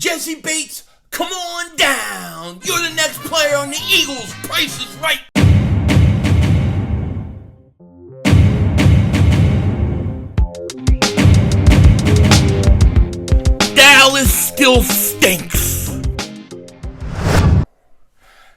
Jessie Bates, come on down. You're the next player on the Eagles. Price is right. Dallas still stinks.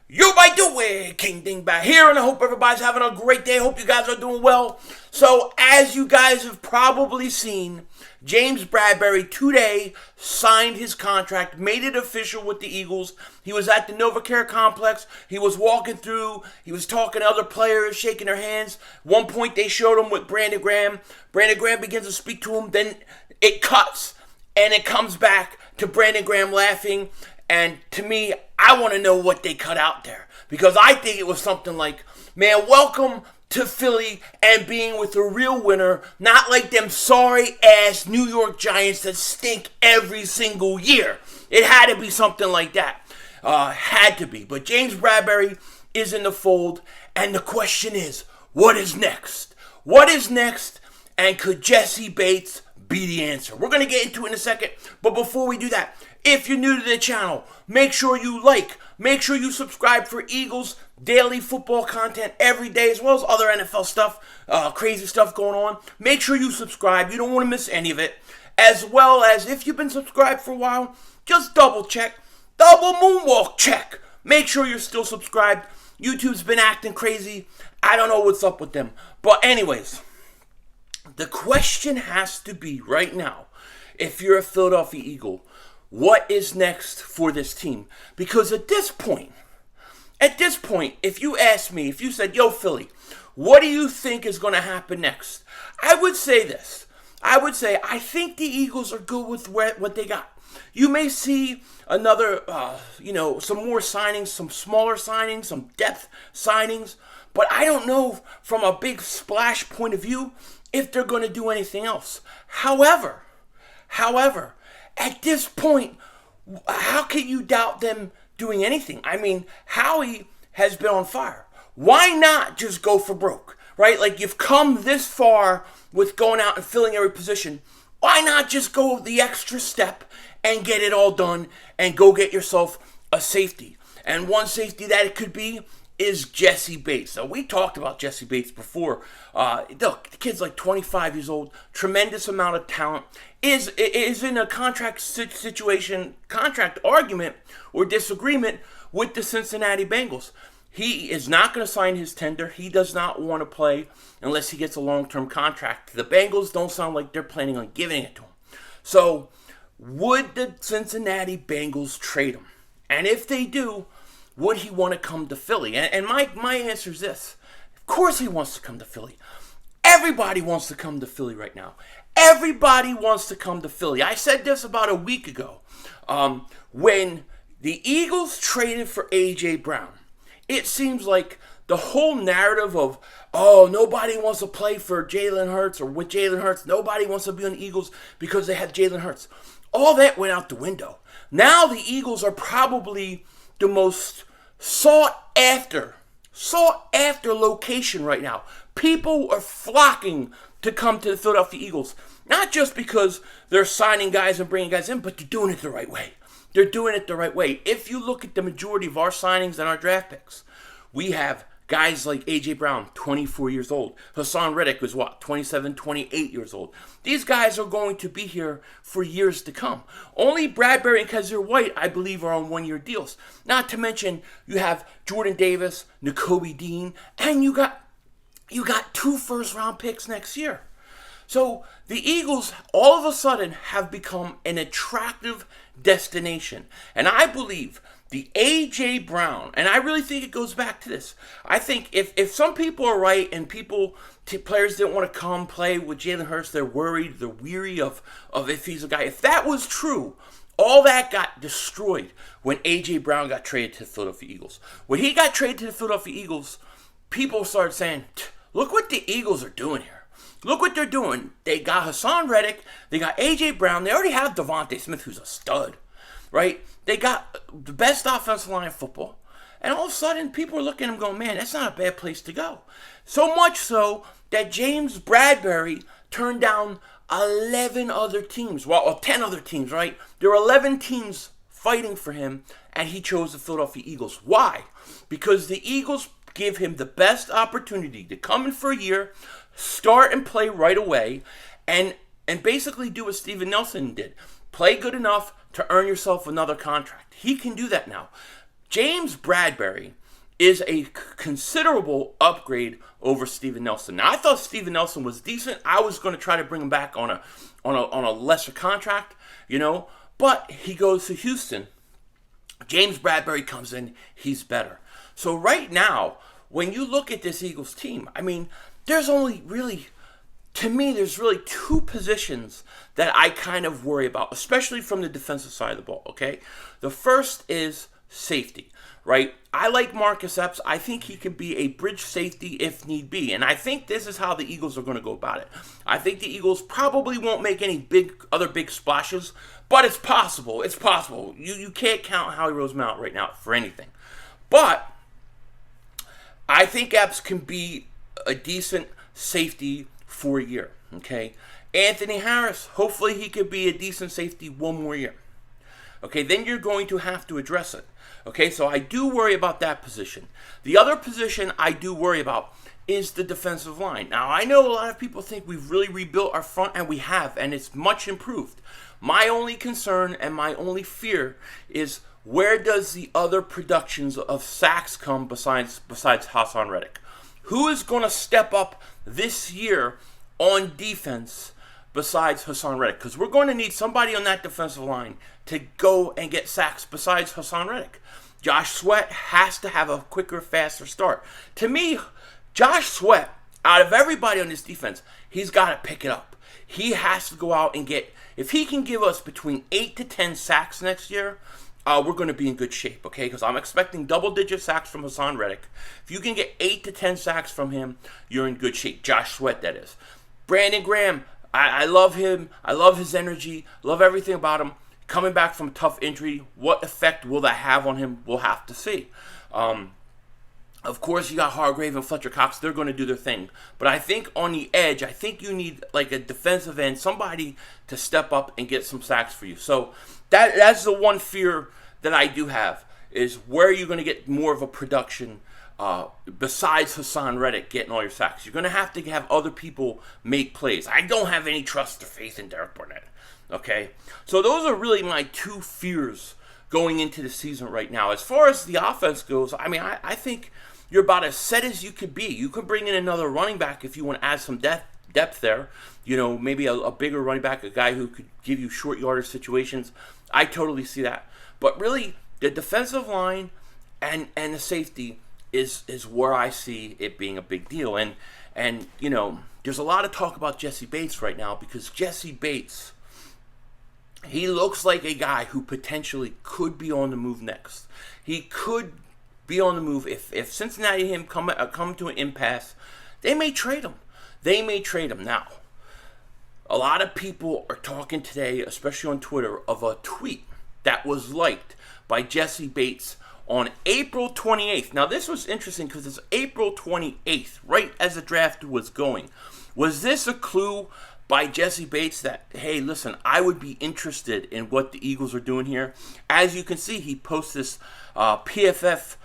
Yo, by the way, King Dingbat here, and I hope everybody's having a great day. Hope you guys are doing well. So, as you guys have probably seen, James Bradberry today signed his contract, made it official with the Eagles. He was at the NovaCare complex. He was walking through. He was talking to other players, shaking their hands. One point they showed him with Brandon Graham. Brandon Graham begins to speak to him. Then it cuts, and it comes back to Brandon Graham laughing. And to me, I want to know what they cut out there. Because I think it was something like, man, welcome to Philly and being with a real winner, not like them sorry-ass New York Giants that stink every single year. It had to be something like that. Had to be. But James Bradberry is in the fold, and the question is, what is next? What is next, and could Jessie Bates be the answer? We're going to get into it in a second, but before we do that, if you're new to the channel, make sure you like, make sure you subscribe for Eagles daily football content every day, as well as other NFL stuff, crazy stuff going on. Make sure you subscribe. You don't want to miss any of it. As well as, if you've been subscribed for a while, just double check. Double moonwalk check. Make sure you're still subscribed. YouTube's been acting crazy. I don't know what's up with them. But anyways, the question has to be right now, if you're a Philadelphia Eagle, what is next for this team? Because at this point, if you ask me, if you said, yo, Philly, what do you think is going to happen next? I would say this. I think the Eagles are good with what they got. You may see another, some more signings, some smaller signings, some depth signings, but I don't know from a big splash point of view if they're going to do anything else. However, at this point, how can you doubt them doing anything? I mean, Howie has been on fire. Why not just go for broke, right? Like, you've come this far with going out and filling every position. Why not just go the extra step and get it all done and go get yourself a safety? And one safety that it could be is Jessie Bates. So we talked about Jessie Bates before. Look, the kid's like 25 years old, tremendous amount of talent, is in a contract argument or disagreement with the Cincinnati Bengals. He is not going to sign his tender. He does not want to play unless he gets a long-term contract. The Bengals don't sound like they're planning on giving it to him. So would the Cincinnati Bengals trade him? And if they do, would he want to come to Philly? And my answer is this. Of course he wants to come to Philly. Everybody wants to come to Philly right now. Everybody wants to come to Philly. I said this about a week ago when the Eagles traded for A.J. Brown. It seems like the whole narrative of, nobody wants to play for Jalen Hurts or with Jalen Hurts. Nobody wants to be on the Eagles because they have Jalen Hurts. All that went out the window. Now the Eagles are probably the most sought after location right now. People are flocking to come to the Philadelphia Eagles. Not just because they're signing guys and bringing guys in, but they're doing it the right way. They're doing it the right way. If you look at the majority of our signings and our draft picks, we have guys like A.J. Brown, 24 years old. Hassan Reddick was 27, 28 years old. These guys are going to be here for years to come. Only Bradberry and Kaiser White, I believe, are on one-year deals. Not to mention, you have Jordan Davis, Nakobe Dean, and you got 2 first-round picks next year. So the Eagles all of a sudden have become an attractive destination. And I believe the A.J. Brown, and I really think it goes back to this. I think if some people are right and players didn't want to come play with Jalen Hurts, they're worried, they're weary of if he's a guy. If that was true, all that got destroyed when A.J. Brown got traded to the Philadelphia Eagles. When he got traded to the Philadelphia Eagles, people started saying, look what the Eagles are doing here. Look what they're doing. They got Hassan Reddick. They got A.J. Brown. They already have Devontae Smith, who's a stud, right? They got the best offensive line in football. And all of a sudden, people are looking at him going, man, that's not a bad place to go. So much so that James Bradberry turned down 11 other teams. Well, 10 other teams, right? There were 11 teams fighting for him, and he chose the Philadelphia Eagles. Why? Because the Eagles give him the best opportunity to come in for a year, start and play right away, and basically do what Steven Nelson did. Play good enough to earn yourself another contract. He can do that now. James Bradberry is a considerable upgrade over Steven Nelson. Now, I thought Steven Nelson was decent. I was going to try to bring him back on a lesser contract, but he goes to Houston. James Bradberry comes in, he's better. So right now, when you look at this Eagles team, there's really two positions that I kind of worry about, especially from the defensive side of the ball, okay? The first is safety, right? I like Marcus Epps. I think he could be a bridge safety if need be, and I think this is how the Eagles are going to go about it. I think the Eagles probably won't make any other big splashes, but it's possible. It's possible. You can't count Howie Roseman out right now for anything. But I think Epps can be a decent safety for a year, okay? Anthony Harris, hopefully he could be a decent safety one more year. Okay, then you're going to have to address it. Okay, so I do worry about that position. The other position I do worry about is the defensive line. Now, I know a lot of people think we've really rebuilt our front, and we have, and it's much improved. My only concern and my only fear is, where does the other productions of sacks come besides Hassan Reddick? Who is going to step up this year on defense besides Hassan Reddick? Because we're going to need somebody on that defensive line to go and get sacks besides Hassan Reddick. Josh Sweat has to have a quicker, faster start. To me, Josh Sweat, out of everybody on this defense, he's got to pick it up. He has to go out and get, if he can give us between 8 to 10 sacks next year, we're going to be in good shape, okay? Because I'm expecting double-digit sacks from Hassan Reddick. If you can get 8 to 10 sacks from him, you're in good shape. Josh Sweat, that is. Brandon Graham, I love him. I love his energy. Love everything about him. Coming back from a tough injury, what effect will that have on him? We'll have to see. Of course, you got Hargrave and Fletcher Cox. They're going to do their thing. But I think on the edge, I think you need like a defensive end, somebody to step up and get some sacks for you. So that's the one fear that I do have, is where are you going to get more of a production besides Hassan Reddick getting all your sacks? You're going to have other people make plays. I don't have any trust or faith in Derek Barnett. Okay? So those are really my two fears going into the season right now. As far as the offense goes, I think you're about as set as you could be. You can bring in another running back if you want to add some depth there. Maybe a bigger running back, a guy who could give you short yardage situations. I totally see that. But really, the defensive line and the safety is where I see it being a big deal. And there's a lot of talk about Jessie Bates right now, because Jessie Bates, he looks like a guy who potentially could be on the move next. He could be on the move if Cincinnati and him come to an impasse. They may trade him. Now, a lot of people are talking today, especially on Twitter, of a tweet that was liked by Jessie Bates on April 28th. Now, this was interesting because it's April 28th, right as the draft was going. Was this a clue by Jessie Bates that, hey, listen, I would be interested in what the Eagles are doing here? As you can see, he posts this PFF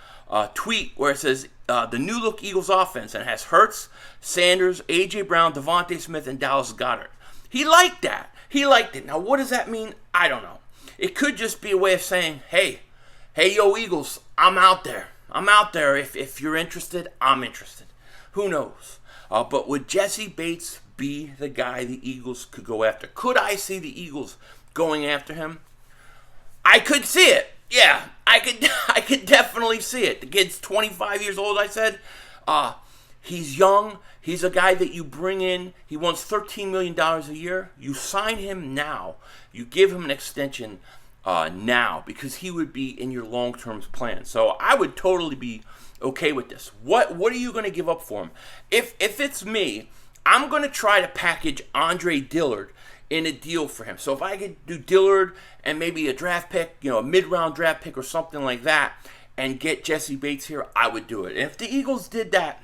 tweet where it says, the new look Eagles offense, and it has Hurts, Sanders, A.J. Brown, Devontae Smith, and Dallas Goedert. He liked that. He liked it. Now, what does that mean? I don't know. It could just be a way of saying, hey, yo, Eagles, I'm out there. If you're interested, I'm interested. Who knows? But would Jessie Bates be the guy the Eagles could go after? Could I see the Eagles going after him? I could see it. Yeah, I could definitely see it. The kid's 25 years old, I said. He's young. He's a guy that you bring in. He wants $13 million a year. You sign him now. You give him an extension now, because he would be in your long-term plan. So I would totally be okay with this. What are you going to give up for him? If it's me, I'm going to try to package Andre Dillard in a deal for him. So if I could do Dillard and maybe a draft pick, a mid-round draft pick or something like that, and get Jessie Bates here, I would do it. And if the Eagles did that,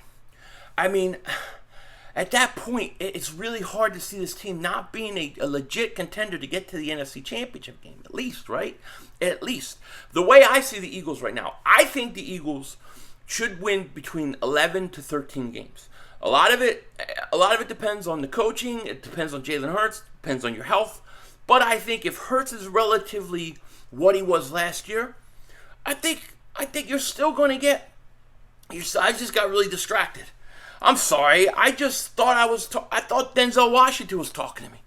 at that point, it's really hard to see this team not being a legit contender to get to the NFC Championship game, at least, right? At least. The way I see the Eagles right now, I think the Eagles should win between 11 to 13 games. A lot of it depends on the coaching. It depends on Jalen Hurts. Depends on your health. But I think if Hurts is relatively what he was last year, I think you're still going to get. I just got really distracted. I'm sorry. I just thought I thought Denzel Washington was talking to me.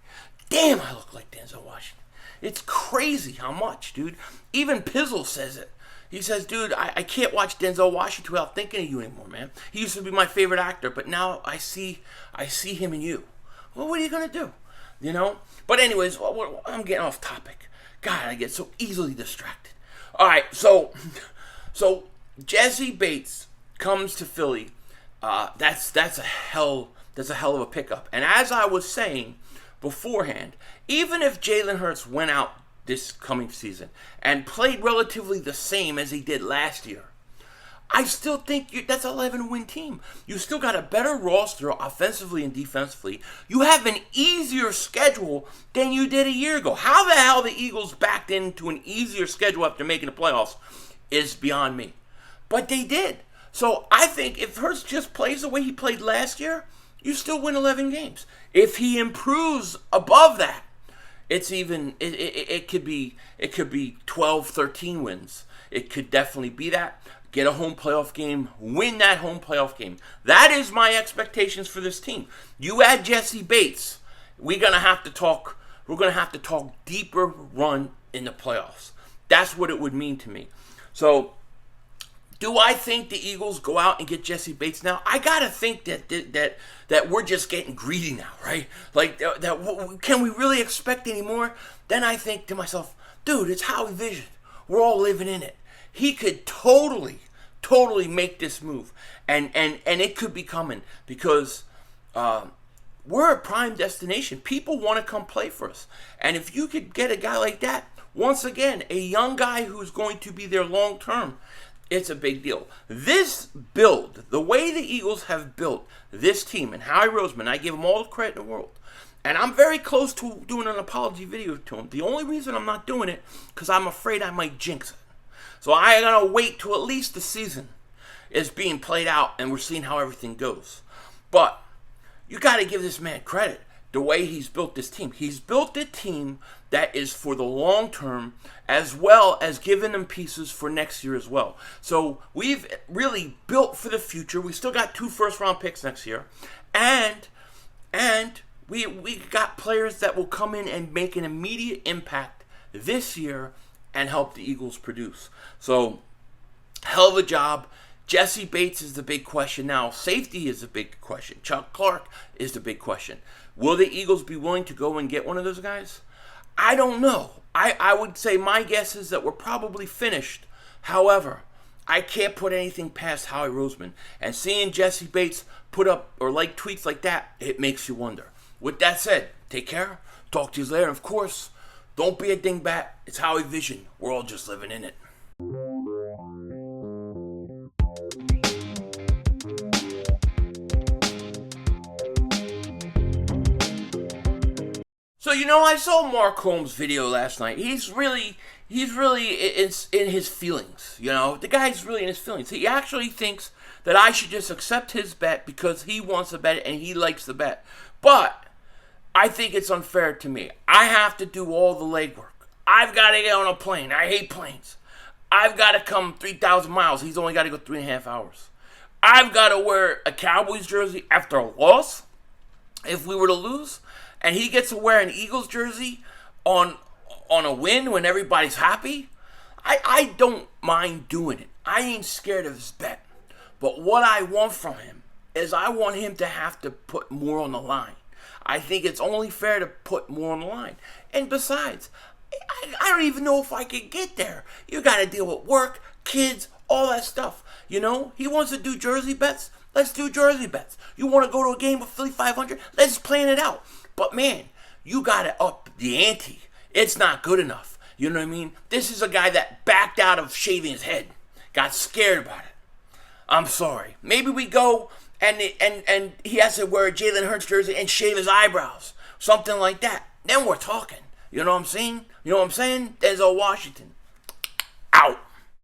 Damn, I look like Denzel Washington. It's crazy how much, dude. Even Pizzle says it. He says, dude, I can't watch Denzel Washington without thinking of you anymore, man. He used to be my favorite actor, but now I see him in you. Well, what are you going to do? You know? But anyways, I'm getting off topic. God, I get so easily distracted. All right, so Jessie Bates comes to Philly. That's a hell of a pickup. And as I was saying beforehand, even if Jalen Hurts went out this coming season and played relatively the same as he did last year, I still think that's an 11-win team. You still got a better roster offensively and defensively. You have an easier schedule than you did a year ago. How the hell the Eagles backed into an easier schedule after making the playoffs is beyond me. But they did. So I think if Hurts just plays the way he played last year, you still win 11 games. If he improves above that, it could be 12, 13 wins. It could definitely be that. Get a home playoff game, win that home playoff game. That is my expectations for this team. You add Jessie Bates, we're gonna have to talk deeper run in the playoffs. That's what it would mean to me. So do I think the Eagles go out and get Jessie Bates now? I gotta think that we're just getting greedy now, right? Like that. Can we really expect any more? Then I think to myself, dude, it's Howie Vision. We're all living in it. He could totally make this move, and it could be coming because we're a prime destination. People want to come play for us, and if you could get a guy like that, once again, a young guy who's going to be there long term, it's a big deal. This build, the way the Eagles have built this team, and Howie Roseman, I give him all the credit in the world. And I'm very close to doing an apology video to him. The only reason I'm not doing it, because I'm afraid I might jinx it. So I gotta wait till at least the season is being played out and we're seeing how everything goes. But you gotta give this man credit. The way he's built this team. He's built a team that is for the long term, as well as giving them pieces for next year as well. So we've really built for the future. We still got 2 first-round picks next year. And we got players that will come in and make an immediate impact this year and help the Eagles produce. So, hell of a job. Jessie Bates is the big question now. Safety is the big question. Chuck Clark is the big question. Will the Eagles be willing to go and get one of those guys? I don't know. I would say my guess is that we're probably finished. However, I can't put anything past Howie Roseman. And seeing Jessie Bates put up or like tweets like that, it makes you wonder. With that said, take care. Talk to you later. And of course, don't be a dingbat. It's Howie Vision. We're all just living in it. So, I saw Mark Holmes' video last night. He's really in his feelings, The guy's really in his feelings. He actually thinks that I should just accept his bet because he wants to bet it and he likes the bet. But I think it's unfair to me. I have to do all the legwork. I've got to get on a plane. I hate planes. I've got to come 3,000 miles. He's only got to go 3.5 hours. I've got to wear a Cowboys jersey after a loss, if we were to lose. And he gets to wear an Eagles jersey on a win when everybody's happy. I don't mind doing it. I ain't scared of his bet. But what I want from him is I want him to have to put more on the line. I think it's only fair to put more on the line. And besides, I don't even know if I can get there. You got to deal with work, kids, all that stuff. He wants to do jersey bets. Let's do jersey bets. You want to go to a game with Philly 500? Let's plan it out. But man, you got to up the ante. It's not good enough. You know what I mean? This is a guy that backed out of shaving his head. Got scared about it. I'm sorry. Maybe we go and he has to wear a Jalen Hurts jersey and shave his eyebrows, something like that. Then we're talking. You know what I'm saying? Denzel Washington.